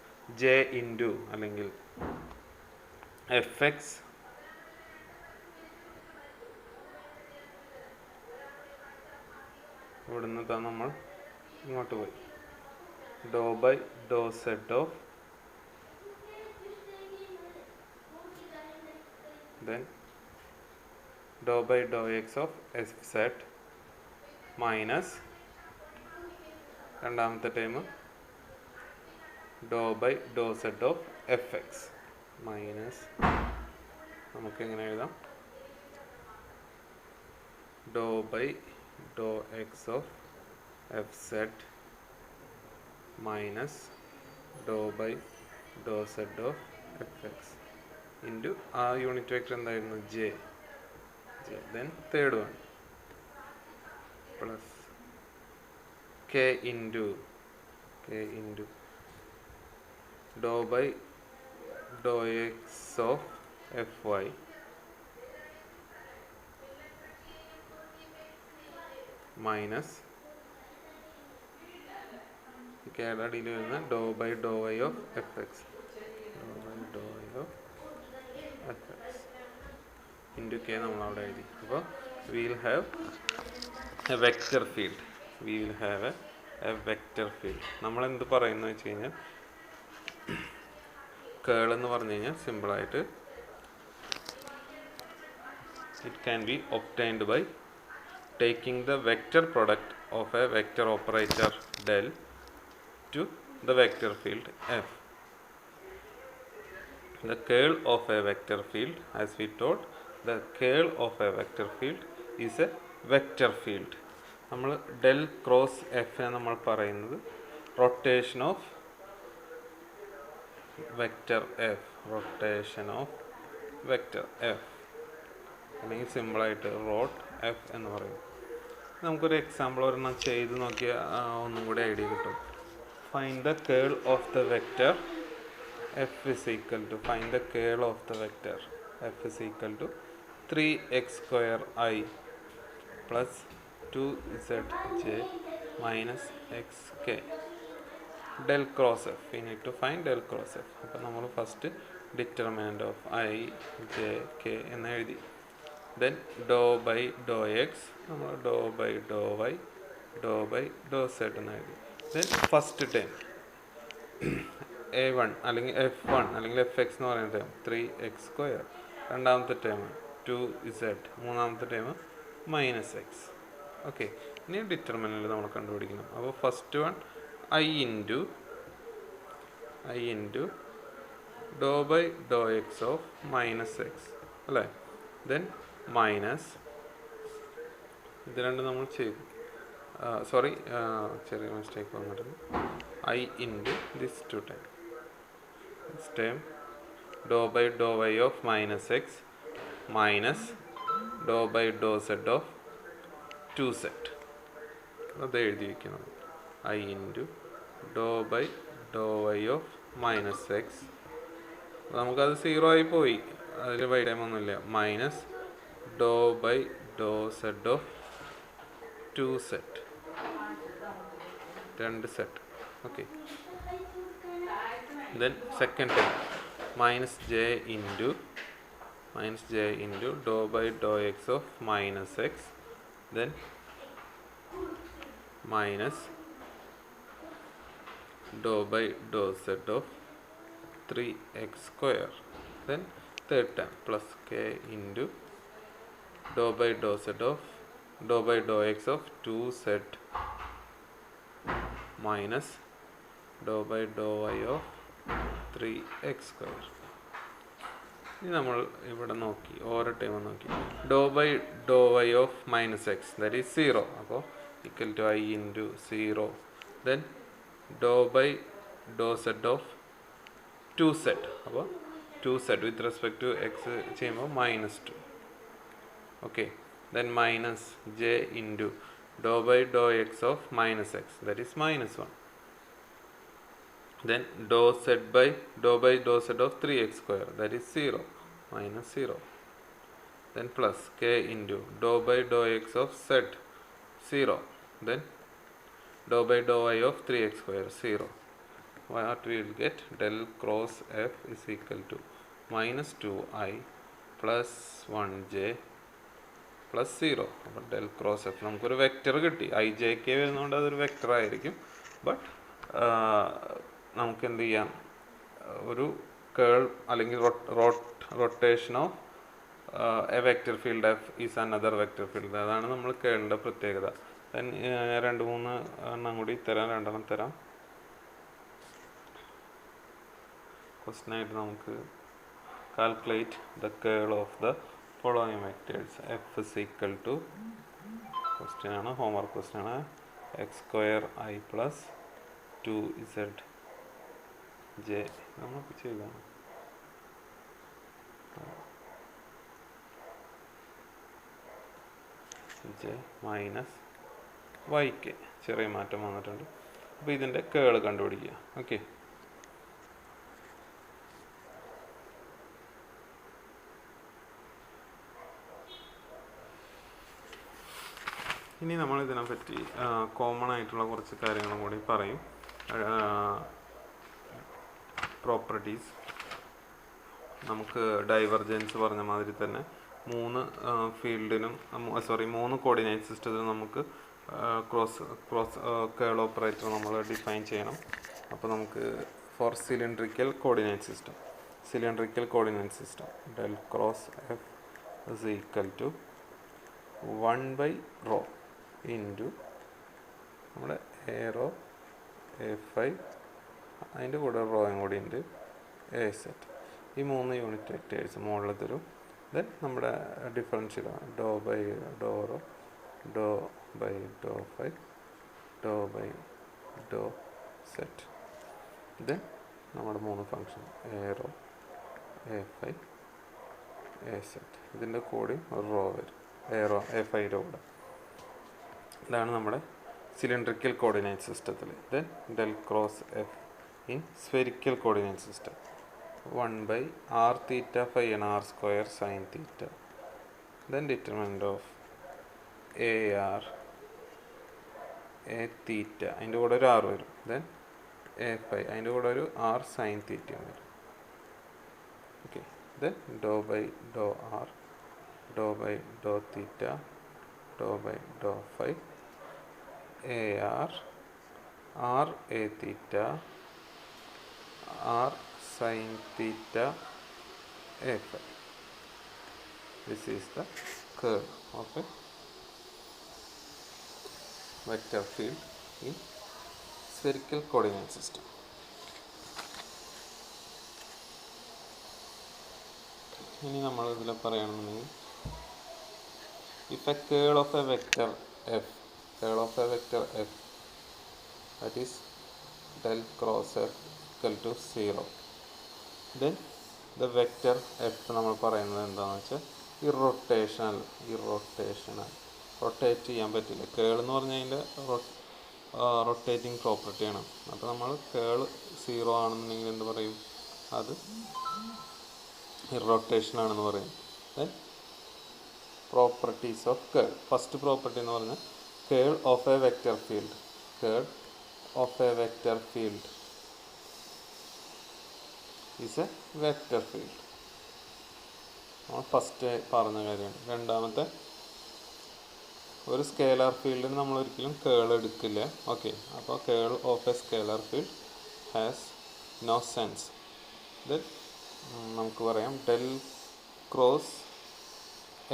ജെ ഇൻറ്റു അല്ലെങ്കിൽ എഫ് എക്സ് ഇവിടുന്ന് നമ്മൾ ഇങ്ങോട്ട് പോയി dou by Dr z of then dou by dou x of f set minus രണ്ടാമത്തെ time dou by dou z of fx minus നമുക്ക് എങ്ങനെ എഴുതാം, dou by dou x of f set minus dou by dou z of fx into ആ unit vector എന്തായിരുന്നു, j. Then third one plus k into Dr by Dr x of f y minus കെയുടെ അടിയിൽ വരുന്ന dou by Dr y of f x into k നമ്മൾ അവിടെ എഴുതി. അപ്പോൾ we will have a vector field. നമ്മൾ എന്ത് പറയുന്നത് വെച്ച് കഴിഞ്ഞാൽ, കേൾ എന്ന് പറഞ്ഞു കഴിഞ്ഞാൽ സിമ്പിളായിട്ട് it can be obtained by taking the vector product of a vector operator del to the vector field f. The curl of a vector field, as we told, the curl of a vector field is a vector field. നമ്മൾ del cross F നമ്മൾ പറയുന്നത് rotation of vector F, അല്ലെങ്കിൽ സിമ്പിളായിട്ട് rote F എന്ന് പറയും. നമുക്കൊരു example ഒരെണ്ണം ചെയ്ത് നോക്കിയാൽ ഒന്നും കൂടി ഐഡിയ കിട്ടും. Find the curl of the vector f is equal to, find the curl of the vector f is equal to 3x square I plus 2zj minus xk del cross f. We need to find del cross f. അപ്പോൾ നമ്മൾ first determinant of i j k എന്ന് എഴുതി. Then Dr by Dr x നമ്മൾ dou by Dr y Dr by Dr z എന്ന് എഴുതി. Then first time A1 അല്ലെങ്കിൽ F1 അല്ലെങ്കിൽ Fx എന്ന് പറയുന്ന ടൈം 3x², രണ്ടാമത്തെ ടൈം 2z, മൂന്നാമത്തെ ടൈം -x. ഓക്കെ, ഇനി ഡിറ്റർമിനൻ്റ് നമ്മൾ കണ്ടുപിടിക്കണം. അപ്പോൾ first one I into Dr by Dr x of -x അല്ലേ. ദെൻ മൈനസ് ഇത് രണ്ട് നമ്മൾ ചെയ്തു, സോറി ചെറിയ മിസ്റ്റേക്ക് വന്നിട്ടുണ്ട്. I into this two time, this time dou by dou y of -x minus dou by dou z of 2z. അത് എഴുതി വയ്ക്കണം. I into Dr by Dr y of -x, നമുക്കത് 0 ആയി പോയി, അതിൽ ബൈ ടൈം ഒന്നുമില്ല, minus Dr by Dr z of 2z, 2z. Okay, then second term minus j into dou by dou x of -x, then minus dou by dou z of 3x², then third term plus k into dou by dou z of dou by dou x of 2z minus dou by dou y of 3x². ഇനി നമ്മൾ ഇവിടെ നോക്കി, ഓരോ time നോക്കി. Dou by Dr y of -x that is 0, അപ്പോൾ equal to I into 0. Then Dr by Dr z of 2z, അപ്പോൾ 2z with respect to x ചെയ്യുമ്പോൾ -2. Okay, then minus j into Dr by Dr x of -x that is -1. Then dou by dou z of 3x square, that is 0 minus 0. Then plus k into dou by dou x of z, 0. Then dou by dou y of 3x square, 0. What we will get? Del cross f is equal to minus 2i plus 1j plus 0. അപ്പോൾ del cross F നമുക്കൊരു vector കിട്ടി. I j K വരുന്നതുകൊണ്ട് അതൊരു vector ആയിരിക്കും. But നമുക്ക് എന്ത് ചെയ്യാം, ഒരു കേൾ അല്ലെങ്കിൽ rotation of a vector field F is another vector field. അതാണ് നമ്മൾ കേളിൻ്റെ പ്രത്യേകത. ദെൻ 2-3 എണ്ണം കൂടി തരാം, 2 എണ്ണം തരാം. ക്വസ്റ്റ്യനായിട്ട് നമുക്ക് calculate the curl of the following vectors. F is equal to, question ആണ്, homework question ആണ്, x square I plus 2z j. നമുക്ക് ചെയ്താണ് j മൈനസ് yk, ചെറിയ മാറ്റം വന്നിട്ടുണ്ട്. അപ്പോൾ ഇതിൻ്റെ കേൾ കണ്ടുപിടിക്കുക. ഓക്കെ, ഇനി നമ്മൾ ഇതിനെപ്പറ്റി കോമൺ ആയിട്ടുള്ള കുറച്ച് കാര്യങ്ങളും കൂടി പറയും. പ്രോപ്പർട്ടീസ്, നമുക്ക് ഡൈവർജൻസ് പറഞ്ഞ മാതിരി തന്നെ 3 ഫീൽഡിനും 3 കോർഡിനേറ്റ് സിസ്റ്റത്തിനും നമുക്ക് കേൾ ഓപ്പറേറ്റർ നമ്മൾ ഡിഫൈൻ ചെയ്യണം. അപ്പോൾ നമുക്ക് for cylindrical coordinate system del cross f is equal to 1/ρ into നമ്മുടെ എ റോ എ5, അതിൻ്റെ കൂടെ റോയും കൂടി ഉണ്ട് എ സെറ്റ്. ഈ 3 യൂണിറ്റ് വെക്റ്റേഴ്സ് മുകളിൽ തരും. ദെൻ നമ്മുടെ ഡിഫറൻഷ്യലാണ് dou by Dr rho, Dr by Dr 5, dou by Dr z. ദെൻ നമ്മുടെ 3 ഫങ്ഷൻ എ റോ എ5 എ സെറ്റ്, ഇതിൻ്റെ കൂടി റോ വരും, എ റോ എ5യുടെ കൂടെ. ഇതാണ് നമ്മുടെ സിലിണ്ടറിക്കൽ കോർഡിനേറ്റ് സിസ്റ്റത്തിൽ. Then del cross f in spherical coordinate system 1/r theta phi ആണ്, r square sine theta. Then determinant of a r a theta, അതിൻ്റെ കൂടെ ഒരു r വരും. ദെൻ എ5, അതിൻ്റെ കൂടെ ഒരു r സൈൻ തീറ്റയും വരും. Okay, then Dr by Dr r, doe by Dr theta, doe by Dr 5 a r, r a theta, r sine theta a 5. This is the curl of a vector field in spherical coordinate system. ഇനി നമ്മൾ ഇതിൽ പറയുകയാണെന്നുണ്ടെങ്കിൽ, if a curl of a vector f, that is del cross f equal to 0, then the vector f നമ്മൾ പറയുന്നത് എന്താണെന്ന് വെച്ചാൽ irrotational, rotate ചെയ്യാൻ പറ്റില്ല. കേൾ എന്ന് പറഞ്ഞാൽ അതിൻ്റെ റൊട്ടേറ്റിംഗ് പ്രോപ്പർട്ടിയാണ്. അപ്പോൾ നമ്മൾ കേൾ 0 ആണെന്നുണ്ടെങ്കിൽ എന്ത് പറയും, അത് ഇറൊട്ടേഷൻ ആണെന്ന് പറയും. Then properties of curl. First property എന്ന് പറഞ്ഞാൽ കേൾ of a vector field, is a vector field. നമ്മൾ ഫസ്റ്റ് പറഞ്ഞ കാര്യമാണ്. രണ്ടാമത്തെ, ഒരു സ്കേലാർ ഫീൽഡിന് നമ്മൾ ഒരിക്കലും കേൾ എടുക്കില്ല. ഓക്കെ, അപ്പോൾ curl of a scalar field has no sense. ദെൻ നമുക്ക് പറയാം del cross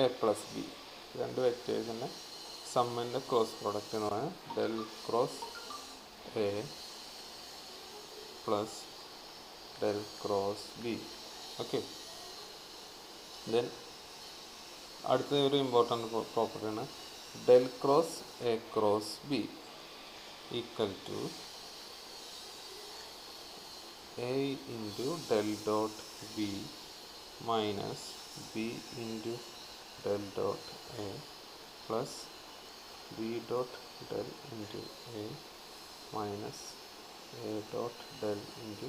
a plus b, 2 വെക്റ്റേഴ്സിൻ്റെ സമ്മിൻ്റെ ക്രോസ് പ്രോഡക്റ്റ് എന്ന് പറഞ്ഞാൽ del cross a plus del cross b. Okay, then അടുത്ത ഒരു ഇമ്പോർട്ടൻ്റ് പ്രോപ്പർട്ടിയാണ് del cross a cross b equal to a into del dot b minus b into del dot a plus b dot del into a minus A dot del into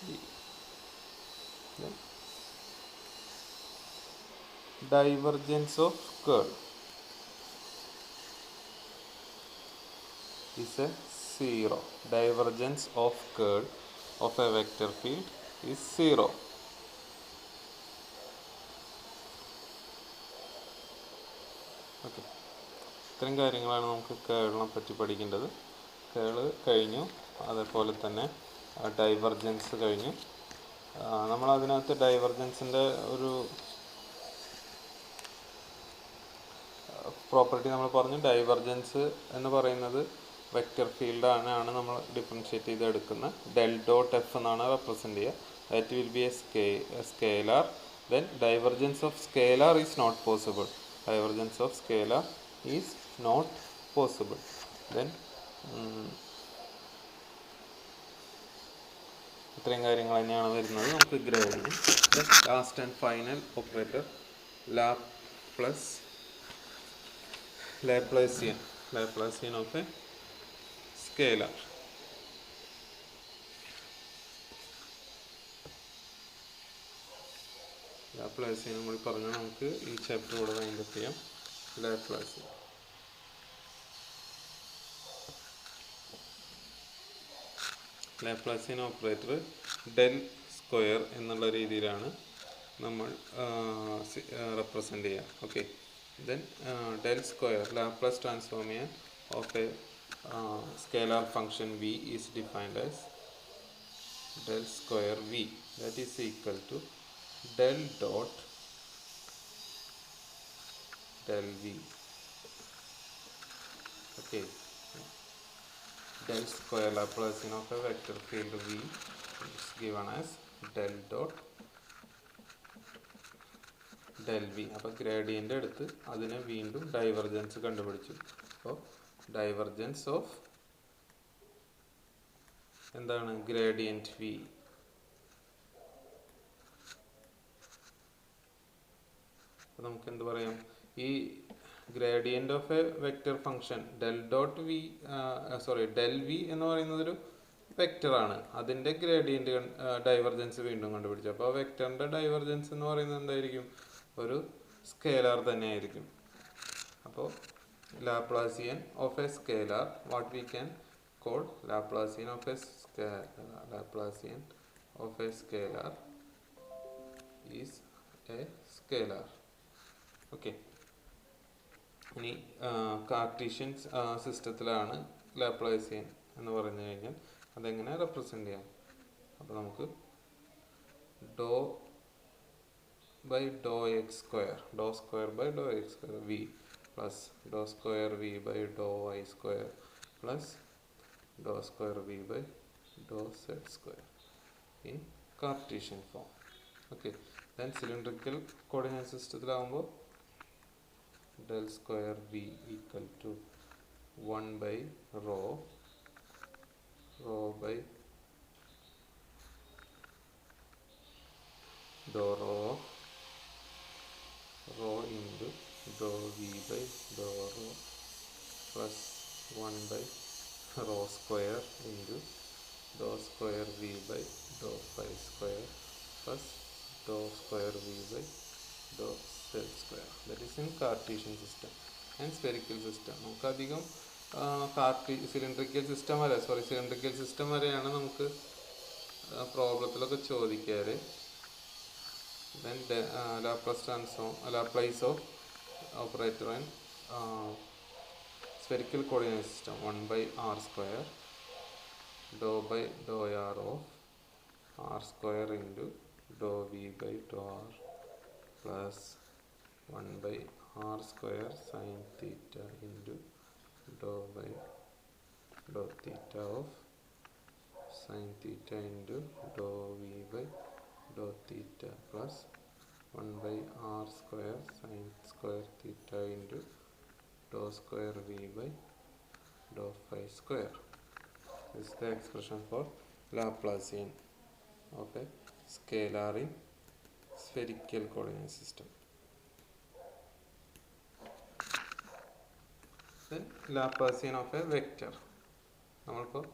V. Then divergence of curl is a 0. Divergence of curl of a vector field is 0. Okay, ഇത്രയും കാര്യങ്ങളാണ് നമുക്ക് കേളിനെ പറ്റി പഠിക്കേണ്ടത്. കേള് കഴിഞ്ഞു, അതേപോലെ തന്നെ divergence കഴിഞ്ഞു. നമ്മളതിനകത്ത് ഡൈവർജൻസിൻ്റെ ഒരു പ്രോപ്പർട്ടി നമ്മൾ പറഞ്ഞു. ഡൈവർജൻസ് എന്ന് പറയുന്നത് വെക്റ്റർ ഫീൽഡാണ് നമ്മൾ ഡിഫറൻഷ്യേറ്റ് ചെയ്ത് എടുക്കുന്ന ഡെൽ ഡോട്ട് എഫ് എന്നാണ് റെപ്രസെൻറ്റ് ചെയ്യുക. That will be a scalar. Then divergence of scalar is not possible. Divergence of scalar is not possible. Then ഇത്രയും കാര്യങ്ങൾ തന്നെയാണ് വരുന്നത്. നമുക്ക് gradient, last and final operator laplacian of a scalar. Laplacian നമ്മൾ പറഞ്ഞാൽ നമുക്ക് ഈ ചാപ്റ്റർ കൂടെ വൈൻഡപ്പ് ചെയ്യാം. ലാപ്ലാസിയൻ ഓപ്പറേറ്റർ ഡെൽ സ്ക്വയർ എന്നുള്ള രീതിയിലാണ് നമ്മൾ റെപ്രസെൻ്റ് ചെയ്യുക. Okay, then del square Laplace transform of a scalar function v is defined as del square v, that is equal to del dot del v. Okay, del square Laplacian of a vector field v is given as del dot del v. അപ്പോൾ gradient എടുത്ത് അതിനെ വീണ്ടും divergence കണ്ടുപിടിച്ചു. അപ്പോൾ divergence of എന്താണ് gradient v. അപ്പോൾ നമുക്ക് എന്ത് പറയാം, ഈ gradient of a vector function del dot v del v എന്ന് പറയുന്നതൊരു വെക്റ്ററാണ്. അതിൻ്റെ ഗ്രേഡിയൻ്റ് ഡൈവർജൻസ് വീണ്ടും കണ്ടുപിടിച്ചു. അപ്പോൾ ആ വെക്റ്ററിൻ്റെ ഡൈവർജൻസ് എന്ന് പറയുന്നത് എന്തായിരിക്കും, ഒരു സ്കേലാർ തന്നെയായിരിക്കും. അപ്പോൾ Laplacian of a scalar, what we can call Laplacian of a scalar is A scalar. Okay, ഇനി കാർട്ടീഷ്യൻ സിസ്റ്റത്തിലാണ് ലാപ്ലാസിയൻ എന്ന് പറഞ്ഞു കഴിഞ്ഞാൽ അതെങ്ങനെ റെപ്രസെൻ്റ് ചെയ്യാം. അപ്പോൾ നമുക്ക് ഡോ by dou x square, dou square by dou x square v plus dou square v by dou y square plus dou square v by dou z square in Cartesian form. Okay, then cylindrical coordinate systemത്തിലാവുമ്പോൾ del square v equal to 1 by rho by dou rho into dou v by dou rho plus 1 by rho square into dou square v by dou phi square plus dou square v by dou z square. That is in Cartesian system and spherical system. നമുക്ക് അധികം cylindrical system വരെയാണ് നമുക്ക് പ്രോബ്ലത്തിലൊക്കെ ചോദിക്കാറ്. Then Laplace of operator in spherical coordinate system 1 by r square dou by dou r of r square into dou v by dou r plus 1 by r square sin theta into dou by dou theta of sin theta into dou v by dou theta plus 1 by r square sin square theta into dou square v by dou phi square. This is the expression for Laplacian of a scalar in spherical coordinate system. Then Laplacian of a vector. നമ്മളിപ്പോൾ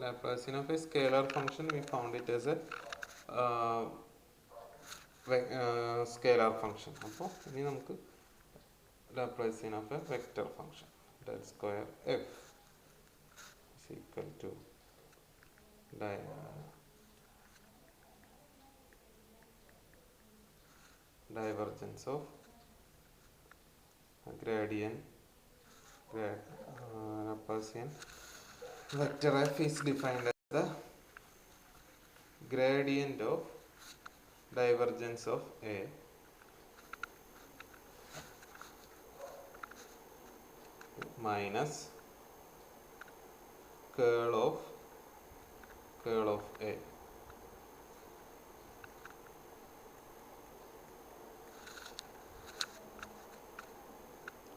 Laplacian of a scalar function, we found it as a scalar function. അപ്പോൾ ഇനി നമുക്ക് Laplacian of a vector function, del square f is equal to divergence of gradient Laplacian vector f is defined as the gradient of divergence of A minus curl of A.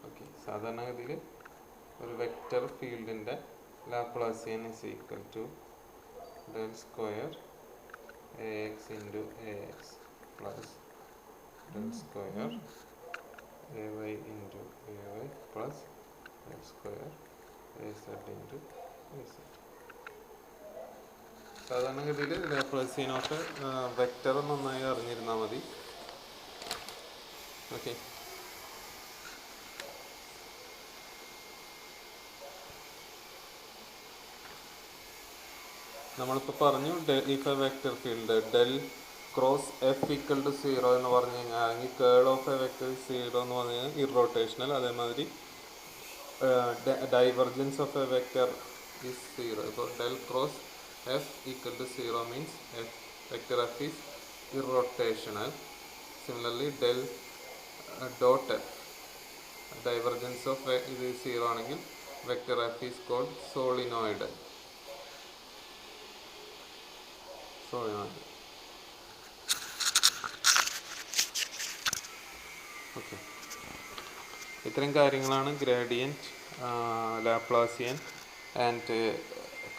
Okay, സാധാരണഗതിയിൽ ഒരു vector ഫീൽഡിൻ്റെ Laplacian is equal to del square ax into ax plus del square ay into ay plus del square az into az. സാധാരണഗതിയിൽ laplacian of vector നന്നായി അറിഞ്ഞിരുന്നാൽ മതി. Okay, നമ്മളിപ്പോൾ പറഞ്ഞു if a vector field del cross f equal to 0 എന്ന് പറഞ്ഞു കഴിഞ്ഞാൽ, അല്ലെങ്കിൽ കേൾ ഓഫ് എ വെക്റ്റർ 0 എന്ന് പറഞ്ഞു കഴിഞ്ഞാൽ ഇറോട്ടേഷണൽ. അതേമാതിരി divergence of a vector is 0. ഇപ്പോൾ del cross f equal to 0 means vector f is irrotational. Similarly del dot f, divergence of ഇത് 0 ആണെങ്കിൽ vector f is called solenoidal. Okay, ഇത്രയും കാര്യങ്ങളാണ് gradient, Laplacian and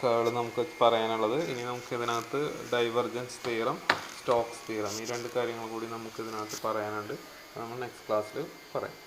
കേൾ നമുക്ക് പറയാനുള്ളത്. ഇനി നമുക്ക് ഇതിനകത്ത് ഡൈവർജൻസ് തിയറം, സ്റ്റോക്സ് തിയറം, ഈ രണ്ട് കാര്യങ്ങൾ കൂടി നമുക്ക് ഇതിനകത്ത് പറയാനുണ്ട്. നമ്മൾ നെക്സ്റ്റ് ക്ലാസ്സിൽ പറയാം.